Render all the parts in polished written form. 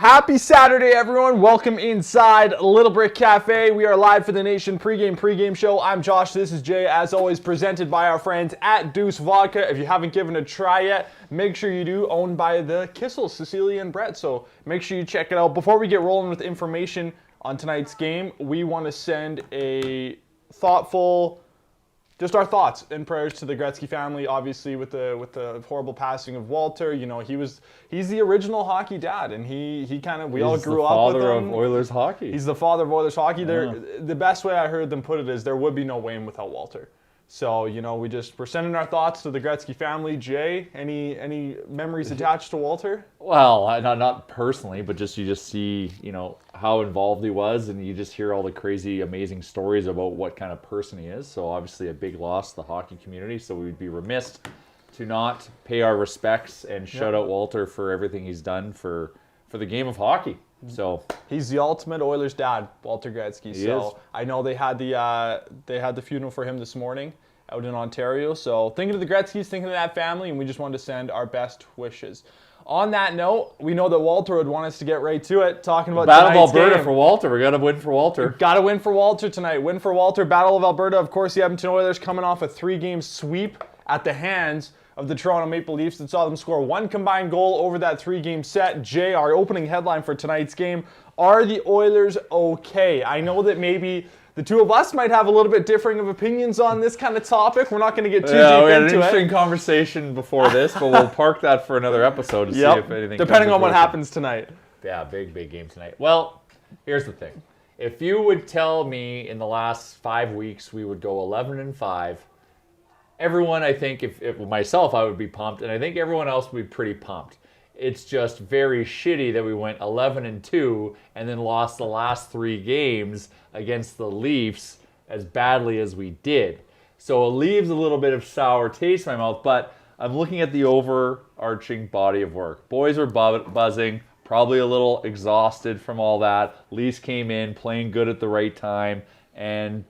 Happy Saturday, everyone. Welcome inside Little Brick Cafe. We are live for the Nation pregame show. I'm Josh. This is Jay. As always, presented by our friends at Deuce Vodka. If you haven't given it a try yet, make sure you do. Owned by the Kissels, Cecilia and Brett. So make sure you check it out. Before we get rolling with information on tonight's game, we want to send a thoughtful... Just our thoughts and prayers to the Gretzky family, obviously with the horrible passing of Walter. You know, he's the original hockey dad, and we all grew up with him. He's the father of Oilers hockey. He's the father of Oilers hockey. Yeah. The best way I heard them put it is there would be no Wayne without Walter. So, you know, we're sending our thoughts to the Gretzky family. Jay, any memories attached to Walter? Well, not personally, but you just see, you know, how involved he was, and you just hear all the crazy, amazing stories about what kind of person he is. So obviously a big loss to the hockey community. So we'd be remiss to not pay our respects and shout out Walter for everything he's done for the game of hockey. So he's the ultimate Oilers dad, Walter Gretzky. He is. I know they had the funeral for him this morning out in Ontario. So thinking of the Gretzkys, thinking of that family, and we just wanted to send our best wishes. On that note, we know that Walter would want us to get right to it, talking about Battle of tonight's Alberta game. for Walter. We got to win for Walter. Got to win for Walter tonight. Win for Walter. Battle of Alberta. Of course, the Edmonton Oilers coming off a 3-game sweep at the hands of the Toronto Maple Leafs that saw them score one combined goal over that 3-game set. Jay, our opening headline for tonight's game, are the Oilers okay? I know that maybe the two of us might have a little bit differing of opinions on this kind of topic. We're not going to get too deep into it. We had an interesting conversation before this, but we'll park that for another episode to see if anything depending on what happens tonight. Yeah, big game tonight. Well, here's the thing. If you would tell me in the last 5 weeks we would go 11-5, everyone, I think, if myself, I would be pumped, and I think everyone else would be pretty pumped. It's just very shitty that we went 11-2 and then lost the last 3 games against the Leafs as badly as we did. So it leaves a little bit of sour taste in my mouth, but I'm looking at the overarching body of work. Boys were buzzing, probably a little exhausted from all that. Leafs came in, playing good at the right time, and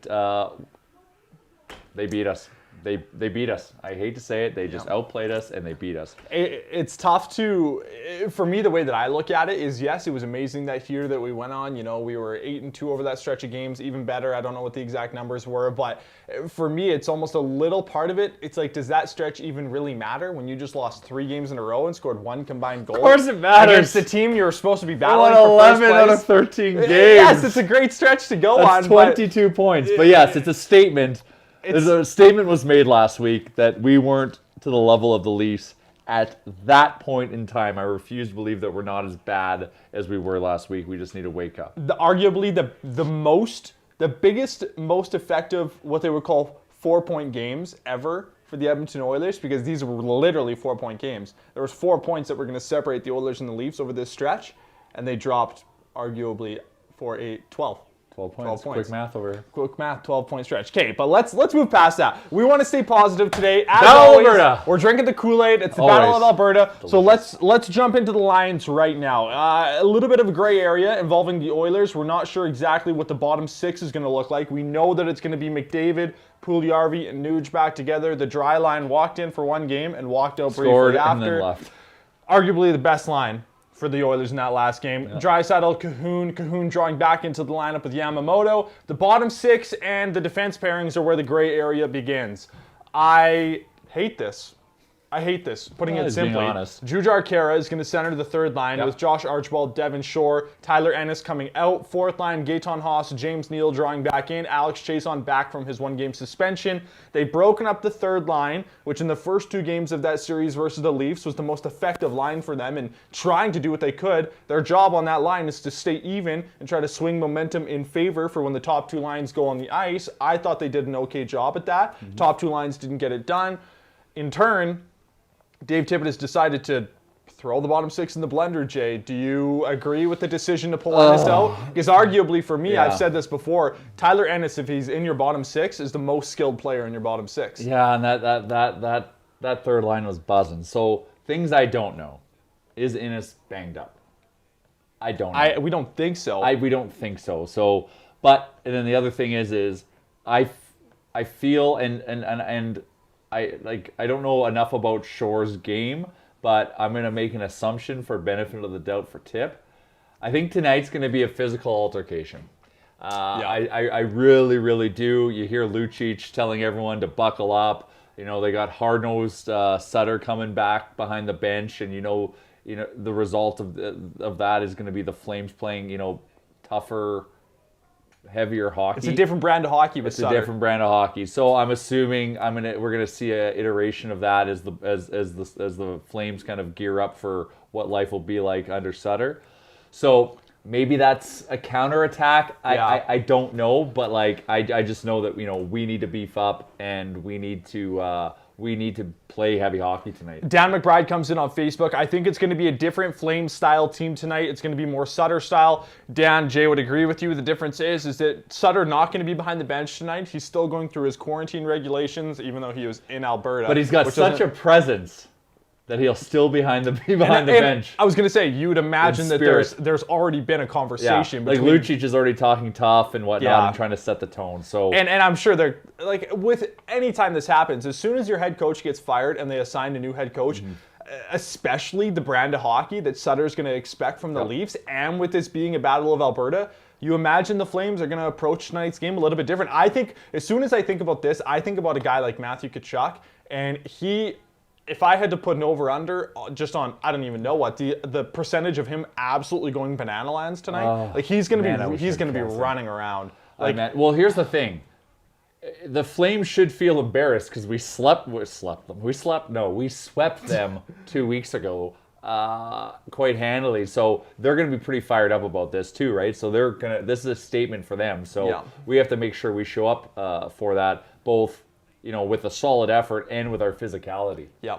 they beat us. They beat us. I hate to say it. They just outplayed us, and they beat us. It's tough for me, the way that I look at it is, yes, it was amazing that year that we went on. You know, we were 8-2 over that stretch of games, even better. I don't know what the exact numbers were, but for me, it's almost a little part of it. It's like, does that stretch even really matter when you just lost 3 games in a row and scored 1 combined goal? Of course it matters. Against the team you're supposed to be battling for 11 first place. out of 13 games. Yes, it's a great stretch to go on. That's 22 points. But yes, it's a statement. A statement was made last week that we weren't to the level of the Leafs at that point in time. I refuse to believe that we're not as bad as we were last week. We just need to wake up. Arguably the biggest, most effective, what they would call 4-point games ever for the Edmonton Oilers, because these were literally 4-point games. There was 4 points that were going to separate the Oilers and the Leafs over this stretch, and they dropped arguably for a 12 points. Quick math over here. Quick math, 12-point stretch. Okay, but let's move past that. We want to stay positive today. As Battle always, Alberta. We're drinking the Kool-Aid. It's the Always. Battle of Alberta. Delicious. So let's jump into the lines right now. A little bit of a gray area involving the Oilers. We're not sure exactly what the bottom 6 is going to look like. We know that it's going to be McDavid, Puljujarvi, and Nuge back together. The dry line walked in for 1 game and walked out briefly after. And then left. Arguably the best line for the Oilers in that last game. Yeah. Draisaitl, Cahoon drawing back into the lineup with Yamamoto. The bottom 6 and the defense pairings are where the gray area begins. I hate this. Putting it simply. Jujhar Khaira is going to center the 3rd line with Josh Archibald, Devin Shore, Tyler Ennis coming out. 4th line, Gaetan Haas, James Neal drawing back in. Alex Chason back from his 1-game suspension. They've broken up the 3rd line, which in the first 2 games of that series versus the Leafs was the most effective line for them and trying to do what they could. Their job on that line is to stay even and try to swing momentum in favor for when the top 2 lines go on the ice. I thought they did an okay job at that. Top 2 lines didn't get it done. In turn, Dave Tippett has decided to throw the bottom 6 in the blender, Jay. Do you agree with the decision to pull Ennis out? Because arguably for me, I've said this before, Tyler Ennis, if he's in your bottom 6, is the most skilled player in your bottom 6. Yeah, and that 3rd line was buzzing. So things I don't know. Is Ennis banged up? I don't know. We don't think so. We don't think so. So, but and then the other thing is I feel and I don't know enough about Shore's game, but I'm going to make an assumption for benefit of the doubt for Tip. I think tonight's going to be a physical altercation. I really, really do. You hear Lucic telling everyone to buckle up. They got hard-nosed Sutter coming back behind the bench, and the result of that is going to be the Flames playing, tougher, heaver hockey. It's a different brand of hockey with Sutter. It's a different brand of hockey. So I'm assuming we're gonna see an iteration of that as the Flames kind of gear up for what life will be like under Sutter. So maybe that's a counterattack. I don't know, but I just know that we need to beef up and we need to play heavy hockey tonight. Dan McBride comes in on Facebook. I think it's going to be a different Flames-style team tonight. It's going to be more Sutter-style. Dan, Jay would agree with you. The difference is that Sutter not going to be behind the bench tonight. He's still going through his quarantine regulations, even though he was in Alberta. But he's got such a presence that he'll still be behind the bench. I was going to say, you would imagine that there's already been a conversation. Like Lucic is already talking tough and whatnot and trying to set the tone. So and I'm sure they're with any time this happens, as soon as your head coach gets fired and they assign a new head coach, especially the brand of hockey that Sutter's going to expect from the Leafs, and with this being a Battle of Alberta, you imagine the Flames are going to approach tonight's game a little bit different. I think as soon as I think about this, I think about a guy like Matthew Tkachuk, and if I had to put an over-under just on, I don't even know what, the percentage of him absolutely going banana lands tonight, he's going to be running around. Well, here's the thing. The Flames should feel embarrassed because we swept them 2 weeks ago quite handily. So they're going to be pretty fired up about this too, right? So this is a statement for them. So we have to make sure we show up for that, both with a solid effort and with our physicality. Yeah.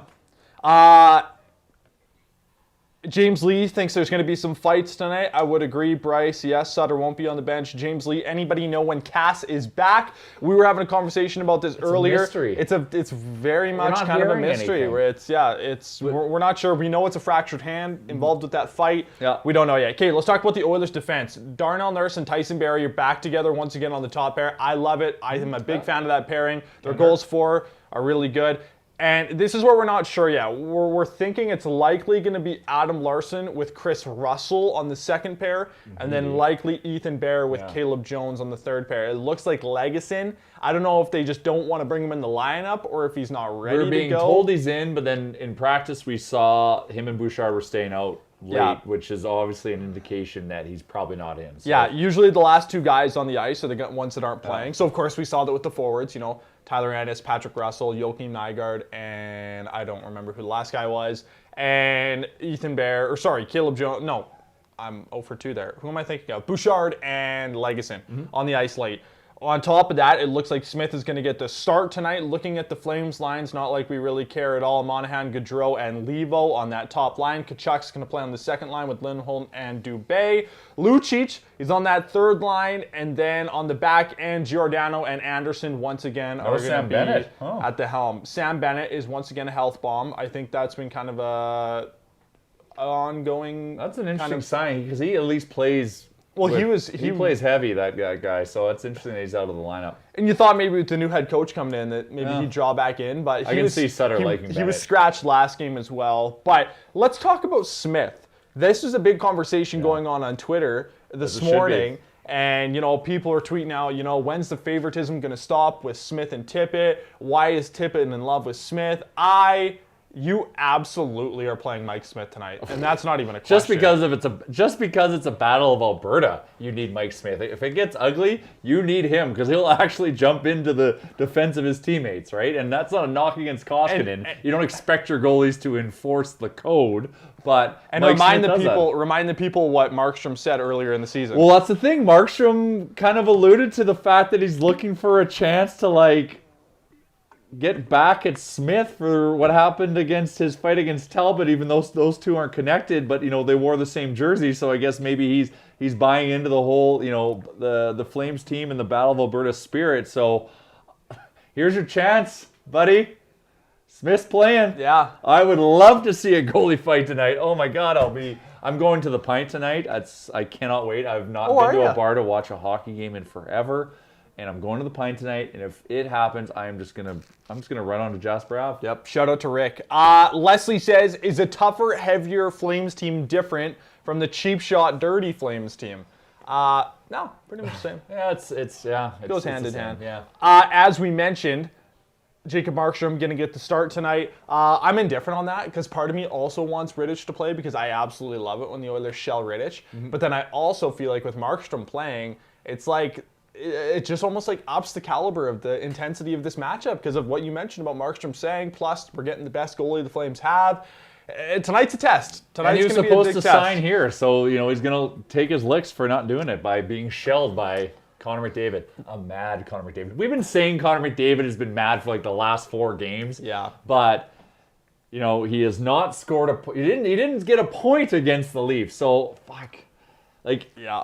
James Lee thinks there's going to be some fights tonight. I would agree, Bryce. Yes, Sutter won't be on the bench. James Lee, anybody know when Cass is back? We were having a conversation about this earlier. A mystery. It's very much kind of a mystery. Anything. Where we're not sure. We know it's a fractured hand involved with that fight. Yeah. We don't know yet. Okay, let's talk about the Oilers' defense. Darnell Nurse and Tyson Barrie are back together once again on the top pair. I love it. I am a big fan of that pairing. Their goals for are really good. And this is where we're not sure yet. We're thinking it's likely going to be Adam Larson with Chris Russell on the second pair, and then likely Ethan Bear with Caleb Jones on the third pair. It looks like Legason. I don't know if they just don't want to bring him in the lineup or if he's not ready to go. We're being told he's in, but then in practice we saw him and Bouchard were staying out late, which is obviously an indication that he's probably not in. So. Yeah, usually the last two guys on the ice are the ones that aren't playing. So, of course, we saw that with the forwards, Tyler Ennis, Patrick Russell, Joakim Nygard, and I don't remember who the last guy was, and Caleb Jones. No, I'm 0 for 2 there. Who am I thinking of? Bouchard and Legason on the ice late. On top of that, it looks like Smith is going to get the start tonight. Looking at the Flames lines, not like we really care at all. Monahan, Gaudreau, and Levo on that top line. Tkachuk's going to play on the second line with Lindholm and Dubé. Lucic is on that third line. And then on the back end, Giordano and Anderson once again are going to be at the helm. Sam Bennett is once again a health bomb. I think that's been kind of a ongoing... That's an interesting sign because he at least plays... Well, he plays heavy, that guy, so it's interesting that he's out of the lineup. And you thought maybe with the new head coach coming in that maybe he'd draw back in, but I can see Sutter liking Bennett. He was scratched last game as well. But let's talk about Smith. This is a big conversation going on Twitter this morning. And, people are tweeting out, when's the favoritism going to stop with Smith and Tippett? Why is Tippett in love with Smith? You absolutely are playing Mike Smith tonight, and that's not even a question. Just because it's a Battle of Alberta, you need Mike Smith. If it gets ugly, you need him because he'll actually jump into the defense of his teammates, right? And that's not a knock against Koskinen. You don't expect your goalies to enforce the code, but remind the people what Markstrom said earlier in the season. Well, that's the thing. Markstrom kind of alluded to the fact that he's looking for a chance to get back at Smith for what happened against his fight against Talbot, even though those two aren't connected, but they wore the same jersey, so I guess maybe he's buying into the whole the Flames team and the Battle of Alberta spirit. So here's your chance, buddy. Smith's playing. Yeah. I would love to see a goalie fight tonight. Oh my God, I'm going to the Pint tonight. I cannot wait. I've not been to a bar to watch a hockey game in forever. And I'm going to the Pint tonight, and if it happens, I'm just gonna run on to Jasper Ave. Yep. Shout out to Rick. Leslie says, is a tougher, heavier Flames team different from the cheap shot dirty Flames team. No, pretty much the same. Yeah, it Goes hand in hand. Yeah. As we mentioned, Jacob Markstrom going to get the start tonight. I'm indifferent on that because part of me also wants Rittich to play because I absolutely love it when the Oilers shell Rittich. But then I also feel like with Markstrom playing, it's like it just almost like ups the caliber of the intensity of this matchup because of what you mentioned about Markstrom saying. Plus, we're getting the best goalie the Flames have. Tonight's a test. And he was supposed to sign here, so he's going to take his licks for not doing it by being shelled by Connor McDavid. A mad Connor McDavid. We've been saying Connor McDavid has been mad for like the last 4 games. Yeah. But he has not scored he didn't get a point against the Leafs. So fuck.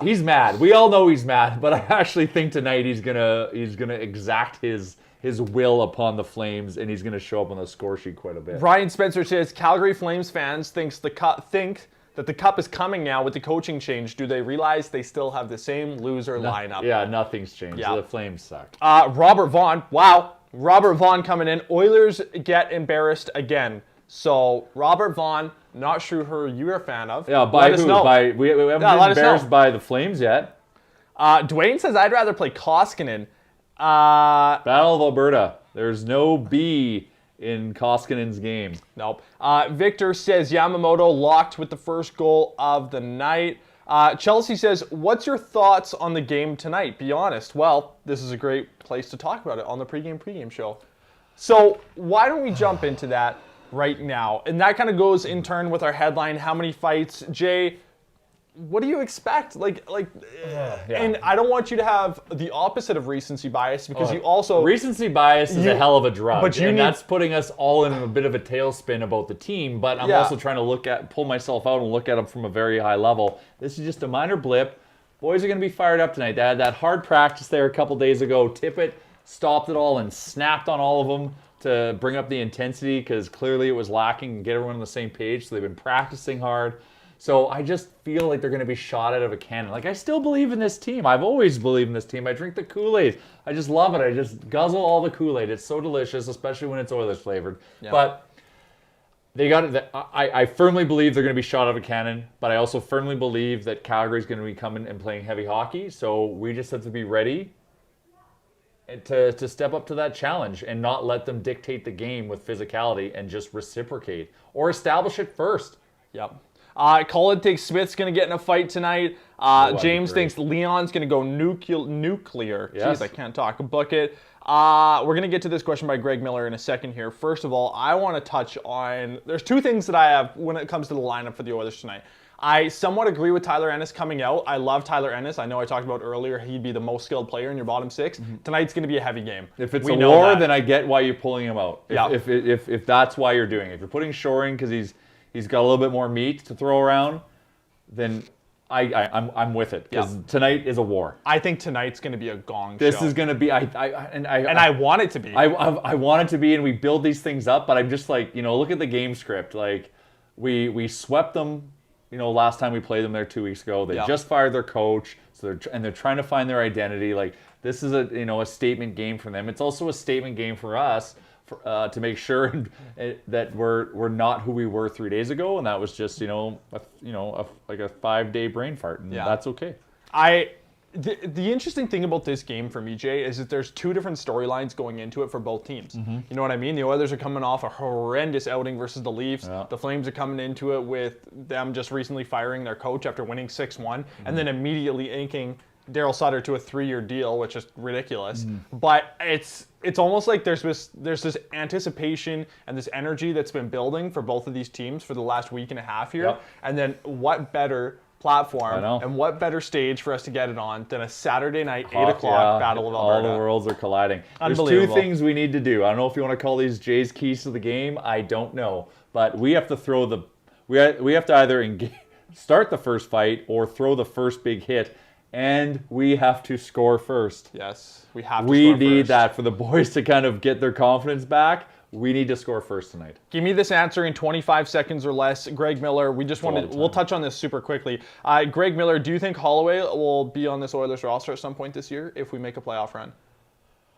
He's mad. We all know he's mad, but I actually think tonight he's gonna exact his will upon the Flames, and he's gonna show up on the score sheet quite a bit. Ryan Spencer says Calgary Flames fans think that the cup is coming now with the coaching change. Do they realize they still have the same loser lineup? Yeah, nothing's changed. Yeah. The Flames suck. Robert Vaughn. Wow. Robert Vaughn coming in. Oilers get embarrassed again. So, Robert Vaughn, not sure who you're a fan of. Yeah, by who? We haven't been embarrassed by the Flames yet. Dwayne says, I'd rather play Koskinen. Battle of Alberta. There's no B in Koskinen's game. Nope. Victor says, Yamamoto locked with the first goal of the night. Chelsea says, what's your thoughts on the game tonight? Be honest. Well, this is a great place to talk about it on the pregame show. So, why don't we jump into that right now? And that kind of goes in turn with our headline, how many fights? Jay, what do you expect? And I don't want you to have the opposite of recency bias because you also... Recency bias is a hell of a drug, that's putting us all in a bit of a tailspin about the team, but I'm also trying to pull myself out and look at them from a very high level. This is just a minor blip. Boys are going to be fired up tonight. They had that hard practice there a couple days ago. Tippett stopped it all and snapped on all of them to bring up the intensity because clearly it was lacking and get everyone on the same page. So they've been practicing hard. So I just feel like they're going to be shot out of a cannon. I still believe in this team. I've always believed in this team. I drink the Kool-Aid. I just love it. I just guzzle all the Kool-Aid. It's so delicious, especially when it's Oilers flavored. Yeah. But they got it. I firmly believe they're going to be shot out of a cannon, but I also firmly believe that Calgary's going to be coming and playing heavy hockey. So we just have to be ready to step up to that challenge and not let them dictate the game with physicality and just reciprocate or establish it first. Yep. Colin thinks Smith's going to get in a fight tonight. James thinks Leon's going to go nuclear. Yes. Jeez, I can't talk. Book it. We're going to get to this question by Greg Miller in a second here. First of all, I want to touch on... There's 2 things that I have when it comes to the lineup for the Oilers tonight. I somewhat agree with Tyler Ennis coming out. I love Tyler Ennis. I know I talked about earlier he'd be the most skilled player in your bottom 6. Tonight's going to be a heavy game. If it's a war, then I get why you're pulling him out. If that's why you're doing it. If you're putting Shore in because he's got a little bit more meat to throw around, then I'm with it because tonight is a war. I think tonight's going to be a gong show. This is going to be I want it to be. I want it to be, and we build these things up. But I'm just look at the game script. We swept them. Last time we played them there 2 weeks ago, they just fired their coach, so they're trying to find their identity. This is a statement game for them. It's also a statement game for us. To make sure that we're not who we were 3 days ago, and that was just a 5-day brain fart, and that's okay. The interesting thing about this game for me, Jay, is that there's 2 different storylines going into it for both teams. You know what I mean? The Oilers are coming off a horrendous outing versus the Leafs. Yeah. The Flames are coming into it with them just recently firing their coach after winning 6-1, and then immediately inking Daryl Sutter to a 3-year deal, which is ridiculous. But it's almost like there's this anticipation and this energy that's been building for both of these teams for the last week and a half here. Yep. And then what better platform and what better stage for us to get it on than a Saturday night, 8 o'clock Battle of Alberta. All the worlds are colliding. There's 2 things we need to do. I don't know if you want to call these Jay's keys to the game. I don't know. But we have to we have to either start the first fight or throw the first big hit. And we have to score first. Yes, we have to score first. We need that for the boys to kind of get their confidence back. We need to score first tonight. Give me this answer in 25 seconds or less. Greg Miller, we'll touch on this super quickly. Greg Miller, do you think Holloway will be on this Oilers roster at some point this year if we make a playoff run?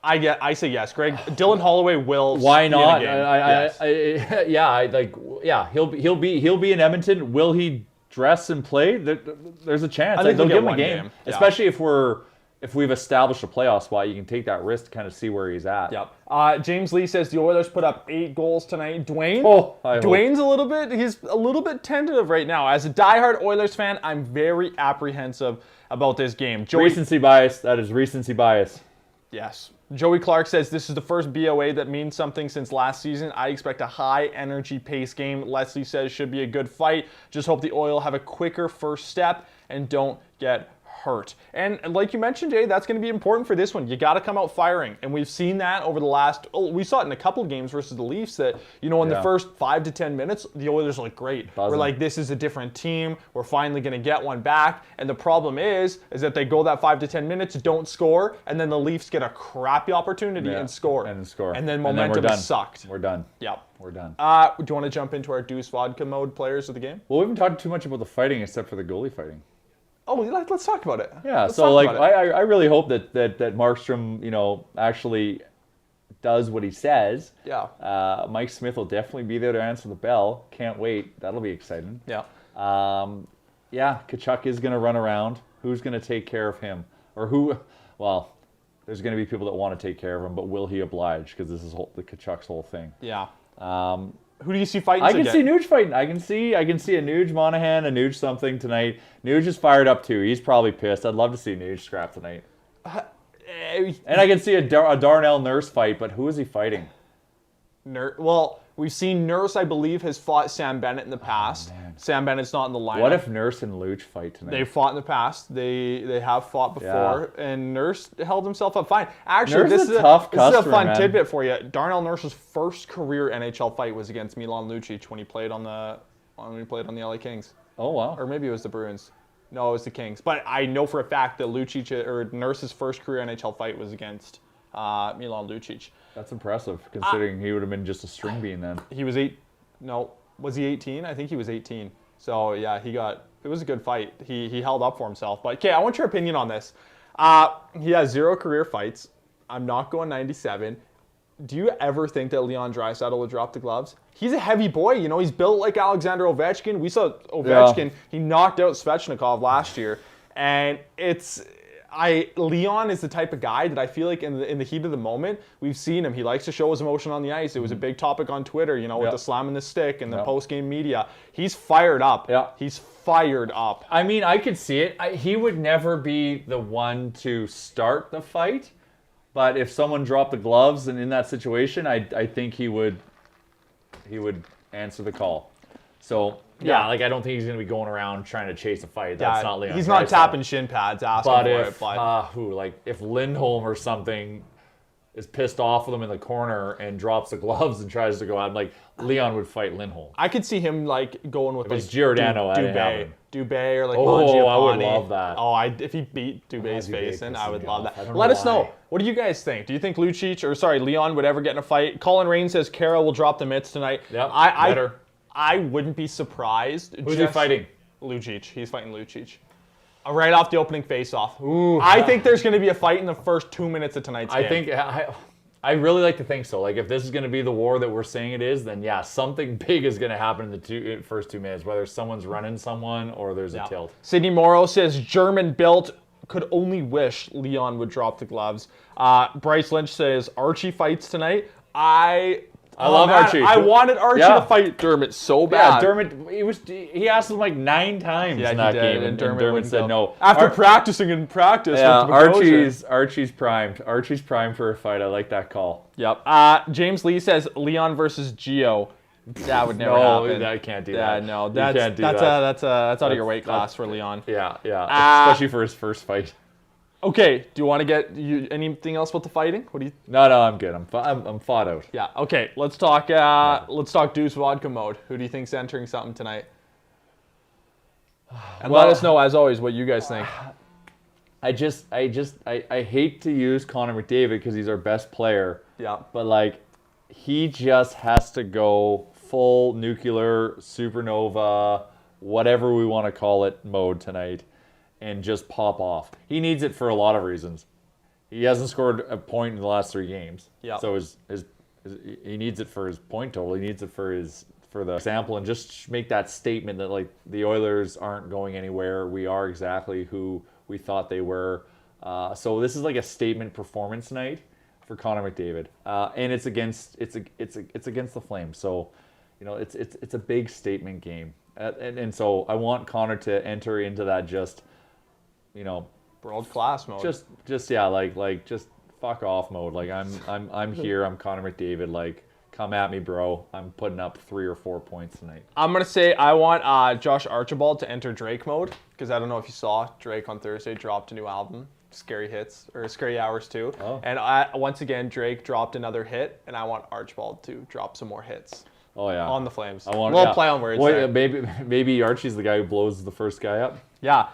I say yes. Dylan Holloway will. Why not? Be in a game. He'll be in Edmonton. Will he dress and play, there's a chance. I think they'll they'll give get him a one game, game. Yeah. especially if we've established a playoff spot. You can take that risk to kind of see where he's at. Yep. James Lee says the Oilers put up 8 goals tonight. Dwayne, Dwayne's he's a little bit tentative right now. As a diehard Oilers fan, I'm very apprehensive about this game. Recency bias. That is recency bias. Yes. Joey Clark says this is the first BOA that means something since last season. I expect a high energy pace game. Leslie says should be a good fight. Just hope the Oil have a quicker first step and don't get hurt. And like you mentioned, Jay, that's going to be important for this one. You got to come out firing. And we've seen that over the last, we saw it in a couple of games versus the Leafs that, in the first 5 to 10 minutes, the Oilers look great. We're like, this is a different team. We're finally going to get one back. And the problem is that they go that 5 to 10 minutes, don't score, and then the Leafs get a crappy opportunity and score. And then momentum is sucked. We're done. Yep. We're done. Do you want to jump into our Deuce Vodka mode players of the game? Well, we haven't talked too much about the fighting except for the goalie fighting. Oh, let's talk about it. Yeah, so I really hope that Markstrom, actually does what he says. Yeah. Mike Smith will definitely be there to answer the bell. Can't wait. That'll be exciting. Yeah. Tkachuk is going to run around. Who's going to take care of him? Or who? Well, there's going to be people that want to take care of him, but will he oblige? Because this is the Tkachuk's whole thing. Yeah. Who do you see fighting? I can see Nuge fighting. I can see a Nuge Monahan, a Nuge something tonight. Nuge is fired up too. He's probably pissed. I'd love to see Nuge scrap tonight. And I can see a Darnell Nurse fight, but who is he fighting? Well, we've seen Nurse, I believe, has fought Sam Bennett in the past. Sam Bennett's not in the lineup. What if Nurse and Luch fight tonight? They've fought in the past. They have fought before, and Nurse held himself up fine. Actually, Nurse is a fun tidbit for you. Darnell Nurse's first career NHL fight was against Milan Lucic when he played on the LA Kings. Oh wow! Or maybe it was the Bruins. No, it was the Kings. But I know for a fact that Lucic or Nurse's first career NHL fight was against Milan Lucic. That's impressive, considering he would have been just a string bean then. He was was he 18? I think he was 18. So yeah, it was a good fight. He held up for himself. But okay, I want your opinion on this. He has 0 career fights. I'm not going 97. Do you ever think that Leon Draisaitl would drop the gloves? He's a heavy boy, he's built like Alexander Ovechkin. We saw Ovechkin, he knocked out Svechnikov last year. And Leon is the type of guy that I feel like in the heat of the moment, we've seen him. He likes to show his emotion on the ice. It was a big topic on Twitter, with the slamming the stick and the post-game media. He's fired up. Yeah. He's fired up. I mean, I could see it. He would never be the one to start the fight, but if someone dropped the gloves and in that situation, I think he would answer the call. So yeah, I don't think he's going to be going around trying to chase a fight. That's not Leon. He's not tapping shin pads asking for it. But if Lindholm or something is pissed off with him in the corner and drops the gloves and tries to go out, Leon would fight Lindholm. I could see him going with it's Giordano, Dubé or Mangiapane. I would love that. Oh, if he beat Dubé's face, then I would love that. Let us know. What do you guys think? Do you think Leon would ever get in a fight? Colin Rain says Kara will drop the mitts tonight. Yep, better. I wouldn't be surprised. Who's he fighting? Lucic. He's fighting Lucic. Right off the opening face-off. I think there's going to be a fight in the first 2 minutes of tonight's game. I really like to think so. If this is going to be the war that we're saying it is, then yeah, something big is going to happen in the first 2 minutes, whether someone's running someone or there's a tilt. Sidney Morrow says German built, could only wish Leon would drop the gloves. Bryce Lynch says Archie fights tonight. I love Archie. I wanted Archie to fight Dermott so bad. Yeah, Dermott, he asked him 9 times in that game, and Dermott said no. After practicing in practice. Yeah, Archie's primed. Archie's primed for a fight. I like that call. Yep. James Lee says Leon versus Gio. That would never happen. I can't do that. No, that's out of your weight class for Leon. Yeah. Especially for his first fight. Okay, do you want to get anything else about the fighting? What do you? No, I'm good. I'm fought out. Yeah. Okay, let's talk. Let's talk Deuce Vodka mode. Who do you think's entering something tonight? And let us know, as always, what you guys think. I hate to use Connor McDavid because he's our best player. Yeah. But he just has to go full nuclear supernova, whatever we want to call it, mode tonight. And just pop off. He needs it for a lot of reasons. He hasn't scored a point in the last 3 games. Yeah. So he needs it for his point total. He needs it for for the example and just make that statement that like the Oilers aren't going anywhere. We are exactly who we thought they were. So this is like a statement performance night for Connor McDavid, and it's against the Flames. So, it's a big statement game, and so I want Connor to enter into that just, World class mode. just fuck off mode. Like I'm here. I'm Connor McDavid. Like, come at me, bro. I'm putting up 3 or 4 points tonight. I'm going to say I want Josh Archibald to enter Drake mode, because I don't know if you saw, Drake on Thursday dropped a new album, Scary Hits, or Scary Hours 2. Oh. And once again, Drake dropped another hit, and I want Archibald to drop some more hits. Oh, yeah. On the Flames. I want, we'll play on words. Well, maybe Archie's the guy who blows the first guy up. Yeah.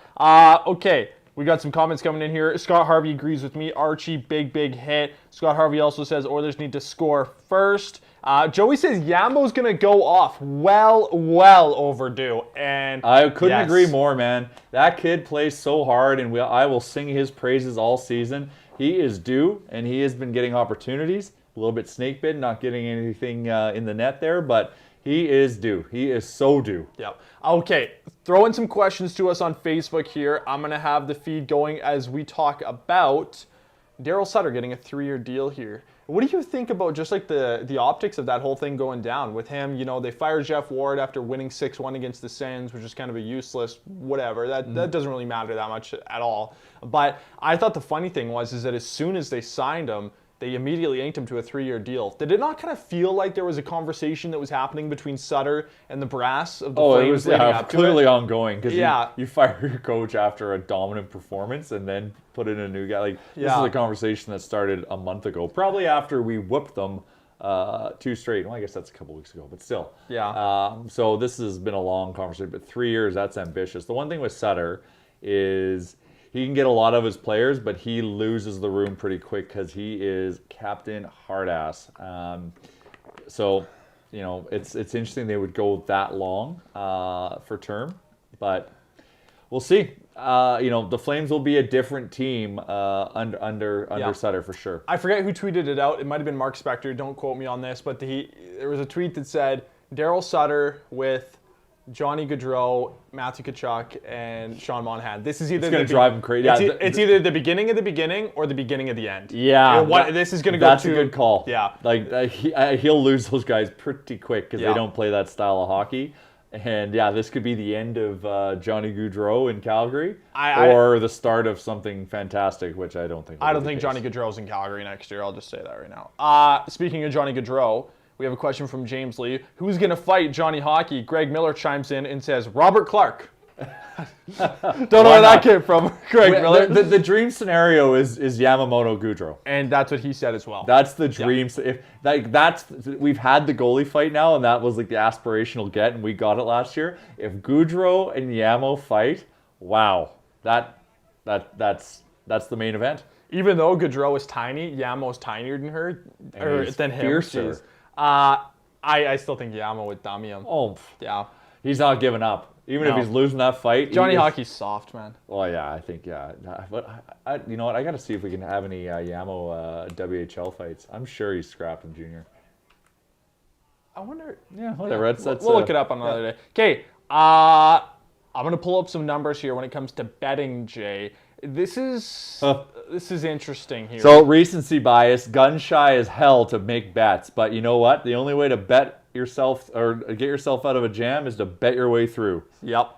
Okay. We got some comments coming in here. Scott Harvey agrees with me. Archie, big hit. Scott Harvey also says Oilers need to score first. Joey says Yambo's going to go off. Well overdue. And I couldn't agree more, man. That kid plays so hard, and I will sing his praises all season. He is due, and he has been getting opportunities. A little bit snake bitten, not getting anything in the net there, but he is due. He is so due. Yep. Okay, throw in some questions to us on Facebook here. I'm going to have the feed going as we talk about Daryl Sutter getting a 3-year deal here. What do you think about just like the optics of that whole thing going down with him? They fired Jeff Ward after winning 6-1 against the Sens, which is kind of a useless whatever. That doesn't really matter that much at all. But I thought the funny thing was that as soon as they signed him, they immediately inked him to a 3-year deal. Did it not kind of feel like there was a conversation that was happening between Sutter and the brass of the Flames? It was clearly ongoing, because you fire your coach after a dominant performance and then put in a new guy. Like, this is a conversation that started a month ago, probably after we whooped them 2 straight. Well, I guess that's a couple weeks ago, but still. Yeah. So this has been a long conversation, but 3 years, that's ambitious. The one thing with Sutter is he can get a lot of his players, but he loses the room pretty quick because he is Captain Hardass. So, it's interesting they would go that long for term, but we'll see. The Flames will be a different team under Sutter for sure. I forget who tweeted it out. It might have been Mark Spector. Don't quote me on this, but there was a tweet that said Daryl Sutter with Johnny Gaudreau, Matthew Tkachuk, and Sean Monahan. This is either going to drive him crazy. It's either the beginning of the beginning or the beginning of the end. Yeah, this is going to go. That's a good call. Yeah, like he'll lose those guys pretty quick because they don't play that style of hockey. And this could be the end of Johnny Gaudreau in Calgary, or the start of something fantastic, which I don't think. I don't think Johnny Gaudreau's in Calgary next year. I'll just say that right now. Speaking of Johnny Gaudreau, we have a question from James Lee. Who's going to fight Johnny Hockey? Greg Miller chimes in and says, Robert Clark. Don't know where that came from, Greg Miller. The dream scenario is Yamamoto Gaudreau. And that's what he said as well. That's the dream. We've had the goalie fight now, and that was like the aspirational get, and we got it last year. If Gaudreau and Yamo fight, wow. That's the main event. Even though Gaudreau is tiny, Yamo's tinier than him. Fiercer. I still think Yamo would dummy him. Oh, yeah. He's not giving up. Even if he's losing that fight. Johnny Hockey's soft, man. Well, yeah, I think, yeah. But you know what? I got to see if we can have any Yamo WHL fights. I'm sure he's scrapping Junior. I wonder. Yeah, whatever. Yeah, we'll look it up on another day. Okay, I'm going to pull up some numbers here when it comes to betting, Jay. This is interesting here. So, recency bias, gun shy as hell to make bets. But you know what? The only way to bet yourself or get yourself out of a jam is to bet your way through. Yep.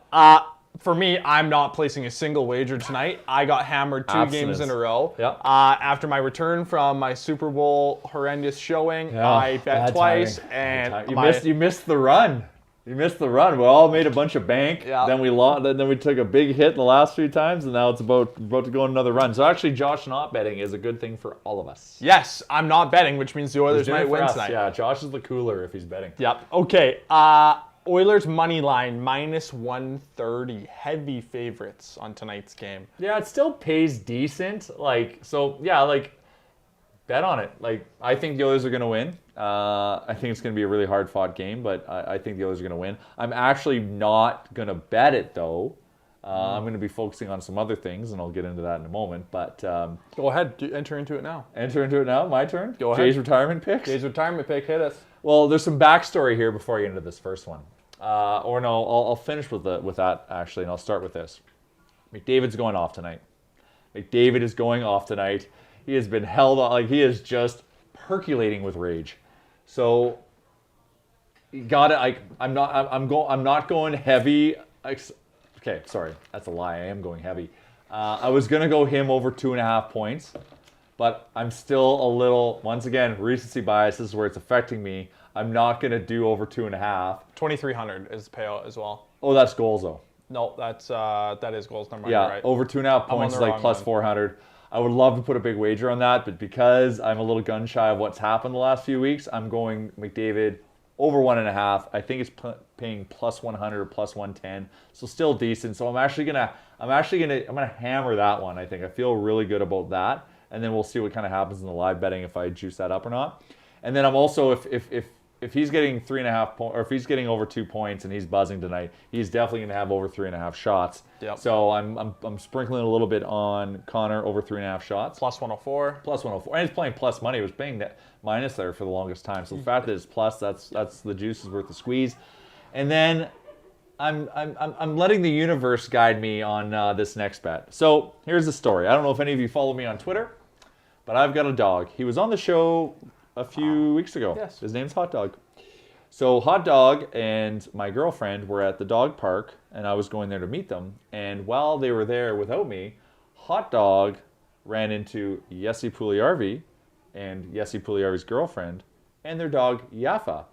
For me, I'm not placing a single wager tonight. I got hammered 2 games in a row. Yep. After my return from my Super Bowl horrendous showing, I bet twice, and you missed the run. You missed the run. We all made a bunch of bank. Yeah. Then we lost. Then we took a big hit the last 3 times, and now it's about to go on another run. So actually, Josh not betting is a good thing for all of us. Yes, I'm not betting, which means the Oilers might win tonight. Yeah, Josh is the cooler if he's betting. Yep. Okay. Oilers money line -130. Heavy favorites on tonight's game. Yeah, it still pays decent. Bet on it. I think the Oilers are going to win. I think it's going to be a really hard-fought game, but I think the Oilers are going to win. I'm actually not going to bet it, though, I'm going to be focusing on some other things, and I'll get into that in a moment. But Go ahead. Enter into it now. enter into it now. My turn. Go ahead. Jay's retirement picks. Jay's retirement pick. Hit us. Well, there's some backstory here before I get into this first one. Or no, I'll finish with that actually, and I'll start with this. McDavid's going off tonight. McDavid is going off tonight. He has been held on, like he is just percolating with rage. So you gotta, I'm not going heavy. Okay, sorry, that's a lie. I am going heavy. I was gonna go him over 2.5 points, but I'm still a little. Once again, recency bias. This is where it's affecting me. I'm not gonna do over 2.5. 2,300 is the payout as well. Oh, that's goals though. No, that is goals. Never mind. Yeah, You're right. over 2.5 points is like plus 400. I would love to put a big wager on that, but because I'm a little gun shy of what's happened the last few weeks, I'm going McDavid over 1.5. I think it's paying plus 100 or plus 110, so still decent. So I'm gonna hammer that one. I think I feel really good about that, and then we'll see what kind of happens in the live betting if I juice that up or not. And then I'm also if he's getting 3.5 points, or if he's getting over 2 points and he's buzzing tonight, he's definitely going to have over 3.5 shots. Yep. So I'm sprinkling a little bit on Connor over 3.5 shots. Plus 104. Plus 104, and he's playing plus money. He was paying that minus there for the longest time. So the fact that it's plus, that's the juice is worth the squeeze. And then I'm letting the universe guide me on this next bet. So here's the story. I don't know if any of you follow me on Twitter, but I've got a dog. He was on the show a few weeks ago. Yes. His name's Hot Dog. So Hot Dog and my girlfriend were at the dog park, and I was going there to meet them. And while they were there without me, Hot Dog ran into Jesse Puljujärvi and Jesse Puljujärvi's girlfriend and their dog Jaffa.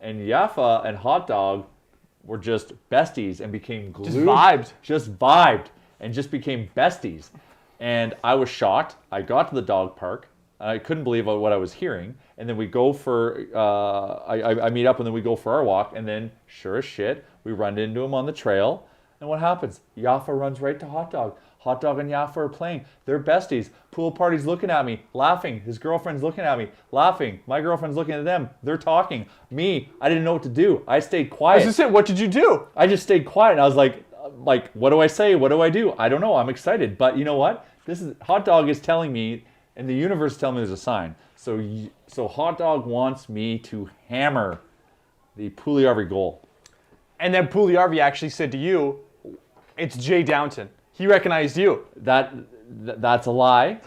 And Jaffa and Hot Dog were just besties and became glued. Just vibed and just became besties. And I was shocked. I got to the dog park. I couldn't believe what I was hearing. And then we go for, I meet up and then we go for our walk. And then, sure as shit, we run into him on the trail. And what happens? Jaffa runs right to Hot Dog. Hot Dog and Jaffa are playing. They're besties. Pool party's looking at me, laughing. His girlfriend's looking at me, laughing. My girlfriend's looking at them. They're talking. Me, I didn't know what to do. I stayed quiet. That's it. What did you do? I just stayed quiet. And I was like, what do I say? What do I do? I don't know. I'm excited. But you know what? Hot Dog is telling me, and the universe is telling me there's a sign. So Hot Dog wants me to hammer the Puljujärvi goal. And then Puljujärvi actually said to you, it's Jay Downton. He recognized you. That's a lie,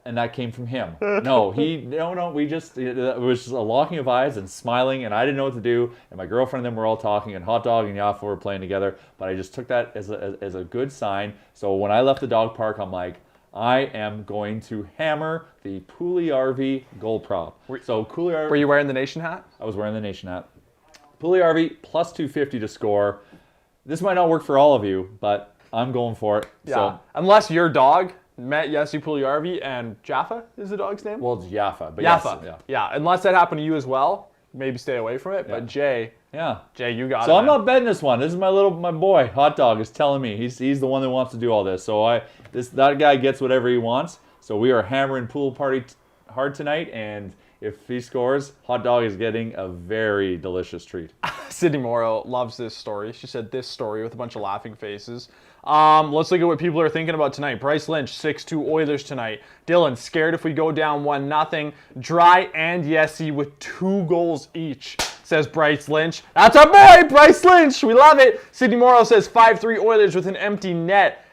and that came from him. No, we just, it was just a locking of eyes and smiling, and I didn't know what to do, and my girlfriend and them were all talking, and Hot Dog and Jaffa were playing together, but I just took that as a good sign. So when I left the dog park, I'm like, I am going to hammer the Puljujärvi goal prop. Were you wearing the Nation hat? I was wearing the Nation hat. Puljujärvi plus 250 to score. This might not work for all of you, but I'm going for it. Yeah. So, unless your dog met Jesse Puljujärvi and Jaffa is the dog's name? well, it's Jaffa. But Jaffa. Yes, Yeah. Unless that happened to you as well, maybe stay away from it. Yeah. But Jay, you got it. So I'm man. not betting this one. This is my boy, Hot Dog, is telling me. He's the one that wants to do all this. So that guy gets whatever he wants. So we are hammering pool party hard tonight, and if he scores, Hot Dog is getting a very delicious treat. Sydney Morrow loves this story. She said this story with a bunch of laughing faces. Let's look at what people are thinking about tonight. Bryce Lynch, 6-2 Oilers tonight. Dylan, scared if we go down 1-0. Dry and Jesse with 2 goals each, says Bryce Lynch. That's our boy, Bryce Lynch. We love it. Sydney Morrow says 5-3 Oilers with an empty net.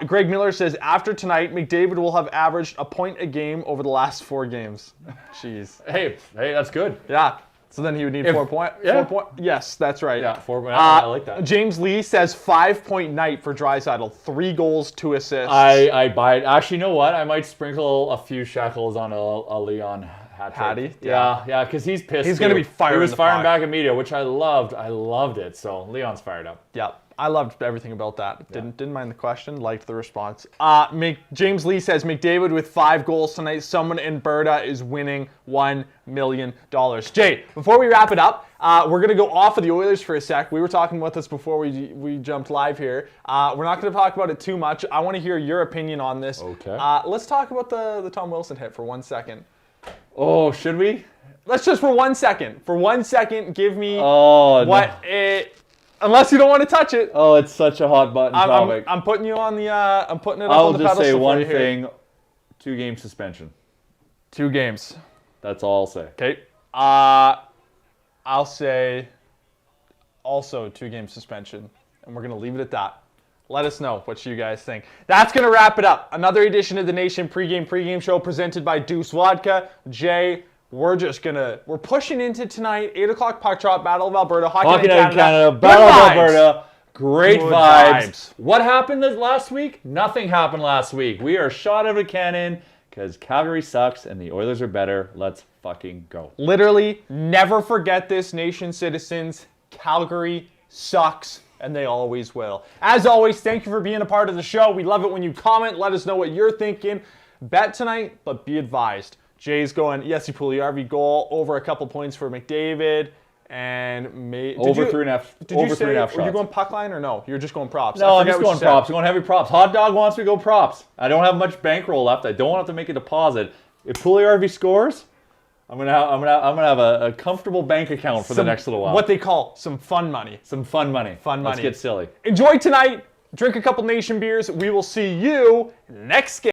Greg Miller says, after tonight, McDavid will have averaged a point a game over the last 4 games. Jeez. Hey, that's good. Yeah. So then he would need 4 points. Yeah. 4 points. Yes, that's right. Yeah, 4 points. I like that. James Lee says 5-point night for Draisaitl. 3 goals, 2 assists. I buy it. Actually, you know what? I might sprinkle a few shekels on a Leon Hattie? Yeah, because he's pissed. He's going to be firing. He was the firing puck. back at media, which I loved. I loved it. So Leon's fired up. Yeah. I loved everything about that. Didn't mind the question. Liked the response. James Lee says McDavid with 5 goals tonight. Someone in Alberta is winning $1 million. Jay, before we wrap it up, we're gonna go off of the Oilers for a sec. We were talking about this before we jumped live here. We're not gonna talk about it too much. I want to hear your opinion on this. Okay. Let's talk about the Tom Wilson hit for 1 second. Oh, should we? Let's just for 1 second. For 1 second, give me Unless you don't want to touch it. Oh, it's such a hot button topic. I'm putting you on the. I'm putting it up I'll on the just pedestal say one for you here. thing: 2-game suspension. 2 games. That's all I'll say. Okay. I'll say also 2-game suspension, and we're gonna leave it at that. Let us know what you guys think. That's going to wrap it up. Another edition of the Nation pregame show presented by Deuce Vodka. Jay, we're pushing into tonight, 8 o'clock puck drop, Battle of Alberta, Hockey Night in Canada. Battle of vibes. Alberta. Great Good vibes. What happened last week? Nothing happened last week. We are shot out of a cannon because Calgary sucks and the Oilers are better. Let's fucking go. Literally, never forget this, Nation citizens. Calgary sucks. And they always will. As always, thank you for being a part of the show. We love it when you comment. Let us know what you're thinking. Bet tonight, but be advised. Jay's going Jesse Puljujärvi goal, over a couple points for McDavid, and over 3.5 shots. Were you going puck line or no? You're just going props. No, I'm just going props. I'm going heavy props. Hot Dog wants me to go props. I don't have much bankroll left. I don't want to have to make a deposit. If Puljujärvi scores, I'm gonna have a comfortable bank account for the next little while. What they call some fun money. Some fun money. Let's get silly. Enjoy tonight. Drink a couple Nation beers. We will see you next game.